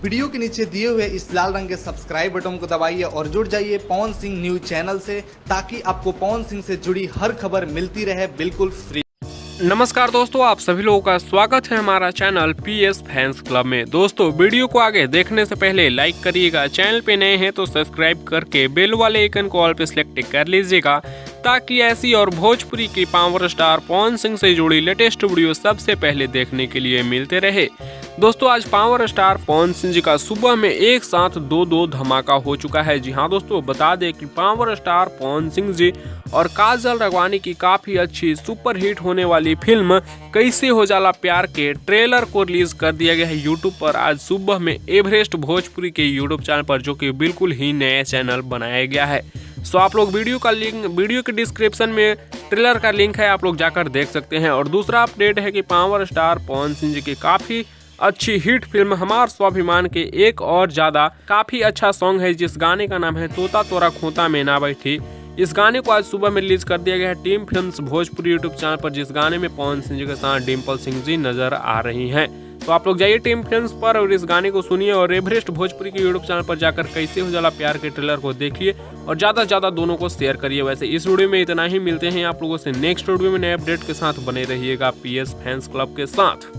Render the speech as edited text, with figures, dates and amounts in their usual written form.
Video के नीचे दिए हुए इस लाल रंग के सब्सक्राइब बटन को दबाइए और जुड़ जाइए पवन सिंह न्यूज चैनल से, ताकि आपको पवन सिंह से जुड़ी हर खबर मिलती रहे बिल्कुल फ्री। नमस्कार दोस्तों, आप सभी लोगों का स्वागत है हमारा चैनल PS फैंस क्लब में। दोस्तों, वीडियो को आगे देखने से पहले लाइक करिएगा, चैनल पे नए हैं तो सब्सक्राइब करके बेल वाले आइकन को ऑल पे सिलेक्ट कर लीजिएगा, ताकि ऐसी और भोजपुरी की पावर स्टार पवन सिंह से जुड़ी लेटेस्ट वीडियो सबसे पहले देखने के लिए मिलते रहे। दोस्तों, आज पावर स्टार पवन सिंह जी का सुबह में एक साथ दो धमाका हो चुका है। जी हाँ दोस्तों, बता दें कि पावर स्टार पवन सिंह जी और काजल राघवानी की काफी अच्छी सुपर हिट होने वाली फिल्म कैसे हो जाला प्यार के ट्रेलर को रिलीज कर दिया गया है यूट्यूब पर आज सुबह में एवरेस्ट भोजपुरी के यूट्यूब चैनल पर, जो कि बिल्कुल ही नया चैनल बनाया गया है। सो आप लोग वीडियो के डिस्क्रिप्शन में ट्रेलर का लिंक है, आप लोग जाकर देख सकते हैं। और दूसरा अपडेट है कि पावर स्टार पवन सिंह जी की काफी अच्छी हिट फिल्म हमार स्वाभिमान के एक और ज्यादा काफी अच्छा सॉन्ग है, जिस गाने का नाम है तोता तोरा खोता में ना बैठी। इस गाने को आज सुबह में रिलीज कर दिया गया है team films Bhojpuri YouTube channel पर, जिस गाने में पवन सिंह जी के साथ डिम्पल सिंह जी नजर आ रही हैं। तो आप लोग जाइए टीम फिल्म्स पर और इस गाने को सुनिए और एवरेस्ट भोजपुरी के यूट्यूब चैनल पर जाकर कैसे हो जाला प्यार के ट्रेलर को देखिए और ज्यादा से ज्यादा दोनों को शेयर करिए। वैसे इस वीडियो में इतना ही, मिलते हैं आप लोगों से नेक्स्ट वीडियो में नए अपडेट के साथ। बने रहिएगा PS फैंस क्लब के साथ।